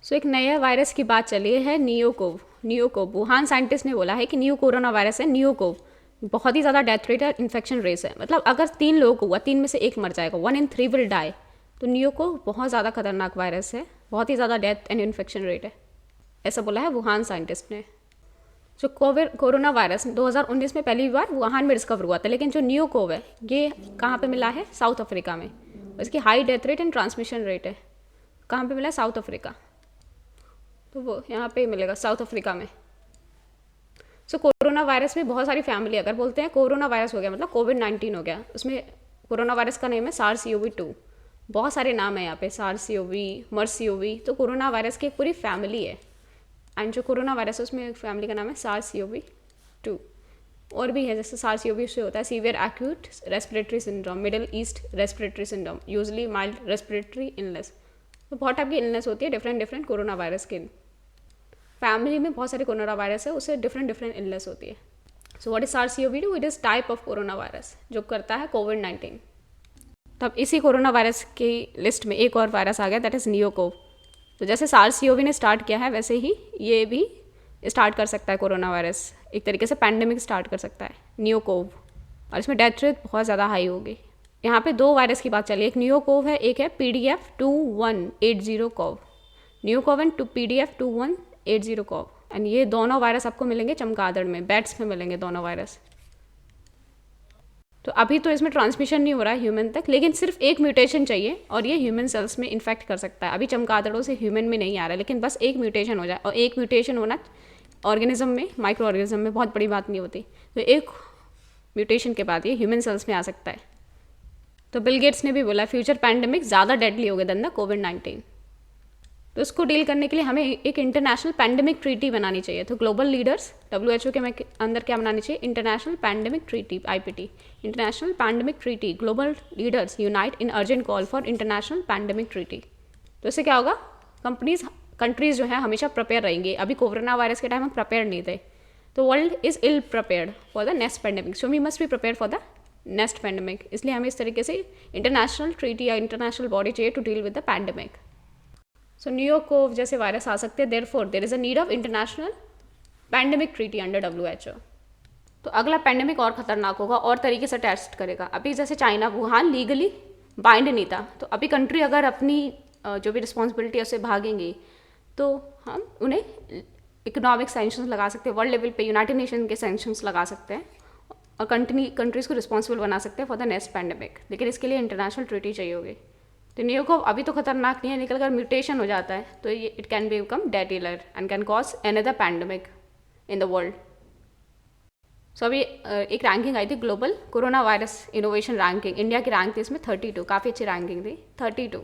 सो एक नया वायरस की बात चली है, नियोकोव वुहान साइंटिस्ट ने बोला है कि न्यू कोरोना वायरस है नियोकोव। बहुत ही ज़्यादा डेथ रेट है, इन्फेक्शन रेट है, मतलब अगर 3 लोगों को हुआ 3 में से एक मर जाएगा, 1 in 3 विल डाई। तो नियोकोव बहुत ज़्यादा खतरनाक वायरस है, बहुत ही ज़्यादा डेथ एंड इन्फेक्शन रेट है, ऐसा बोला है वुहान साइंटिस्ट ने। जो कोरोना वायरस 2019 में पहली बार वुहान में डिस्कवर हुआ था, लेकिन जो नियोकोव है ये कहाँ पे मिला है? साउथ अफ्रीका में। इसकी high death rate and transmission rate है। कहाँ पे मिला है? South Africa. तो वो यहाँ पे मिलेगा साउथ अफ्रीका में। सो कोरोना वायरस में बहुत सारी फैमिली, अगर बोलते हैं कोरोना वायरस हो गया मतलब कोविड-19 हो गया, उसमें कोरोना वायरस का नेम है SARS-CoV-2। बहुत सारे नाम है यहाँ पे, SARS-CoV, MERS-CoV। तो कोरोना वायरस की एक पूरी फैमिली है, एंड जो कोरोना वायरस है उसमें एक फैमिली का नाम है SARS-CoV-2। और भी है, जैसे SARS-CoV से होता है severe acute respiratory syndrome, middle east respiratory syndrome, usually mild respiratory illness. तो बहुत टाइप की इलनेस होती है डिफरेंट कोरोना वायरस के। फैमिली में बहुत सारे कोरोना वायरस है, उससे डिफरेंट इलनेस होती है। So what is SARS-CoV-2? It is type of corona virus जो करता है कोविड-19। तब इसी कोरोना वायरस की लिस्ट में एक और वायरस आ गया, दैट इज़ नियोकोव। तो जैसे SARS-CoV ने स्टार्ट किया है वैसे ही ये भी स्टार्ट कर सकता है कोरोना वायरस, एक तरीके से पैंडेमिक स्टार्ट कर सकता है नियोकोव। और इसमें डेथ रेट बहुत ज़्यादा हाई होगी। यहाँ पे 2 वायरस की बात चली, एक नियोकोव है, एक है PDF2180 CoV. NeoCoV and PDF2180 CoV. And ये दोनों वायरस आपको मिलेंगे चमगादड़ में, बैट्स में मिलेंगे दोनों वायरस। तो अभी तो इसमें ट्रांसमिशन नहीं हो रहा है ह्यूमन तक, लेकिन सिर्फ एक म्यूटेशन चाहिए और ये ह्यूमन सेल्स में इन्फेक्ट कर सकता है। अभी चमगादड़ों से ह्यूमन में नहीं आ रहा है, लेकिन बस एक म्यूटेशन हो जाए, और एक म्यूटेशन होना ऑर्गेनिज्म में, माइक्रो ऑर्गेनिज्म में बहुत बड़ी बात नहीं होती। तो एक म्यूटेशन के बाद ये ह्यूमन सेल्स में आ सकता है। तो बिल गेट्स ने भी बोला फ्यूचर पैंडेमिक ज़्यादा डेडली होगा देन द कोविड-19। तो इसको डील करने के लिए हमें एक इंटरनेशनल पैंडेमिक ट्रीटी बनानी चाहिए। तो ग्लोबल लीडर्स WHO के अंदर क्या बनानी चाहिए? International pandemic treaty, IPT, international pandemic treaty. Global leaders unite in urgent call for international pandemic treaty. तो इससे क्या होगा? कंट्रीज जो है हमेशा प्रिपेयर रहेंगी। अभी कोरोना वायरस के टाइम हम प्रिपेयर नहीं थे, तो world is ill prepared for the next pandemic, so we must be prepare for the next pandemic. इसलिए हमें इस तरीके से इंटरनेशनल ट्रीटी या इंटरनेशनल बॉडी चाहिए to deal with the pandemic. So NeoCoV जैसे वायरस आ सकते हैं, therefore there is a need of international pandemic treaty under WHO। तो अगला पैंडेमिक और खतरनाक होगा और तरीके से टेस्ट करेगा। अभी जैसे चाइना, वुहान लीगली बाइंड नहीं था, तो अभी कंट्री अगर अपनी जो भी रिस्पॉन्सिबिलिटी है उससे भागेंगी तो हम उन्हें इकोनॉमिक सैंक्शंस लगा सकते हैं, वर्ल्ड लेवल पे यूनाइटेड नेशन के सैंक्शंस लगा सकते हैं और कंट्रीज़ को रिस्पॉन्सिबल बना सकते हैं फॉर द नेक्स्ट पैंडेमिक। लेकिन इसके लिए इंटरनेशनल ट्रीटी चाहिए होगी। तो नियोकोव अभी तो खतरनाक नहीं है, लेकिन अगर म्यूटेशन हो जाता है तो ये it can become deadlier and can cause another pandemic in the world. So अभी एक रैंकिंग आई थी, global corona virus innovation ranking. India की रैंक थी इसमें 32, काफ़ी अच्छी रैंकिंग थी, 32।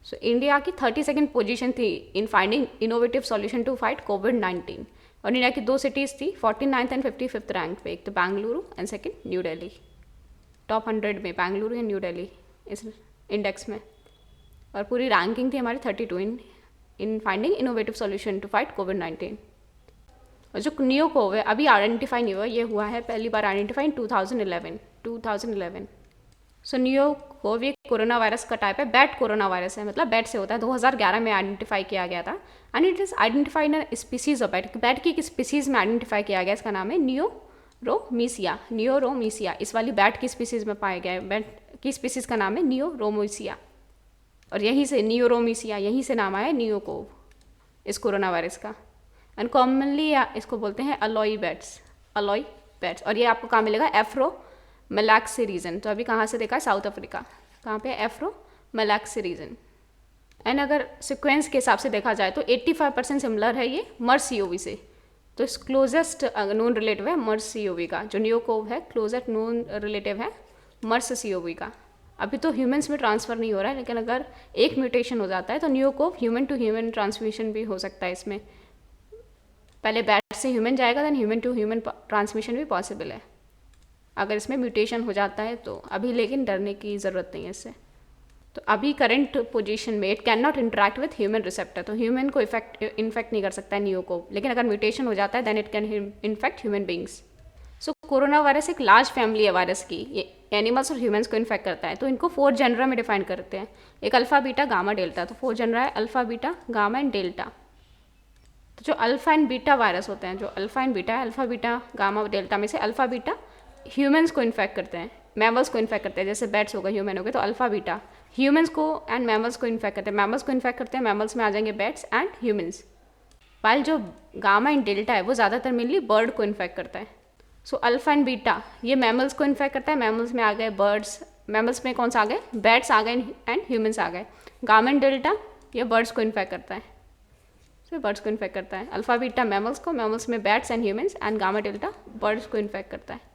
सो इंडिया की 32nd पोजीशन थी in finding innovative solution to fight कोविड-19। और इंडिया की 2 सिटीज़ थी 49th एंड 55th रैंक पे, एक तो Bengaluru and second new Delhi. Top 100 में बेंगलुरु एंड न्यू दिल्ली इस इंडेक्स में। और पूरी रैंकिंग थी हमारी 32 in finding innovative solution to fight कोविड-19। और जो नियोकोव है अभी आइडेंटिफाई नहीं हुआ, ये हुआ है पहली बार आइडेंटिफाई इन 2011। सो नियोकोव ये कोरोना वायरस का टाइप है, बैट कोरोना वायरस है, मतलब बैट से होता है। 2011 में आइडेंटिफाई किया गया था and it is identified in species of bat. Bat की एक स्पीसीज़ में आइडेंटिफाई किया गया, इसका नाम है नियोरोमीसिया। इस वाली बैट की स्पीसीज़ में पाया गया है। बैट की स्पीसीज़ का नाम है नियोरोमीसिया, और यहीं से नियोरोमीसिया, यहीं से नाम आया नियोकोव इस कोरोना वायरस का। एंड कॉमनली इसको बोलते हैं अलोई बैट्स। और ये आपको कहाँ मिलेगा? एफ्रोमेलाक्सी रीजन। तो अभी कहाँ से देखा है? South Africa. कहाँ पे? एफ्रोमेलाक्सी रीजन। एंड अगर सिक्वेंस के हिसाब से देखा जाए तो 85% सिमिलर है ये MERS-CoV से। तो इस क्लोजेस्ट नोन रिलेटिव है MERS-CoV का। जो नियोकोव है क्लोजेस्ट नोन रिलेटिव है MERS-CoV का। अभी तो ह्यूमंस में ट्रांसफ़र नहीं हो रहा है, लेकिन अगर एक म्यूटेशन हो जाता है तो NeoCoV human to human transmission भी हो सकता है। इसमें पहले बैट से ह्यूमन जाएगा, then human to human transmission भी पॉसिबल है अगर इसमें म्यूटेशन हो जाता है तो। अभी लेकिन डरने की ज़रूरत नहीं है इससे। तो अभी करंट पोजीशन में it can not interact with human receptor, तो ह्यूमन को इन्फेक्ट नहीं कर सकता है नियोकोव। लेकिन अगर म्यूटेशन हो जाता है then it can infect human beings. So corona virus एक लार्ज फैमिली है वायरस की। ये एनिमल्स और ह्यूमंस को इन्फेक्ट करता है। तो इनको 4 जेनरा में डिफाइन करते हैं, एक अल्फा बीटा गामा डेल्टा। तो 4 जेनरा है alpha beta gamma and delta. तो जो अल्फा एंड बीटा वायरस होते हैं, जो अल्फा एंड बीटा है, अल्फा बीटा गामा डेल्टा में से अल्फा बीटा ह्यूमंस को इन्फेक्ट करते हैं, मैमल्स को इन्फेक्ट करते हैं, जैसे बैट्स हो गए, ह्यूमन हो गए, तो अल्फा बीटा ह्यूमंस को एंड मैमल्स को इन्फेक्ट करते हैं। मैमल्स को इन्फेक्ट करते हैं, मैमल्स में आ जाएंगे बैट्स एंड ह्यूमंस। वाइल जो गामा एंड डेल्टा है वो ज़्यादातर मेनली बर्ड को इन्फेक्ट करता है। सो अल्फा एंड बीटा ये मैमल्स को इन्फेक्ट करता है, मैमल्स में आ गए बर्ड्स, मैमल्स में कौन सा आ गए, बैट्स आ गए एंड ह्यूमंस आ गए। गामा एंड डेल्टा ये बर्ड्स को इन्फेक्ट करता है, तो बर्ड्स को इन्फेक्ट करता है। अल्फा बीटा मैमल्स को, मैमल्स में bats and humans, and gamma delta birds को इन्फेक्ट करता है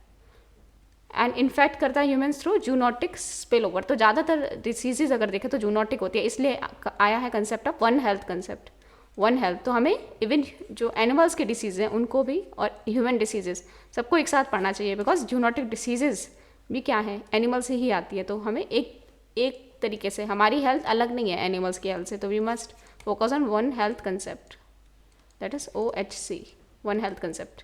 एंड इन्फेक्ट करता है humans through zoonotic spill over. तो ज़्यादातर डिसीजेज अगर देखें तो जूनोटिक होती है, इसलिए आया है concept of one health concept, one health. तो हमें इवन जो एनिमल्स के डिसीज़ हैं उनको भी और ह्यूमन डिसीजेज सबको एक साथ पढ़ना चाहिए, बिकॉज जूनोटिक डिसीजेज भी क्या है, एनिमल से ही आती है। तो हमें एक तरीके से हमारी हेल्थ अलग नहीं है एनिमल्स की हेल्थ से, तो we must focus on one health concept, that is OHC, one health concept.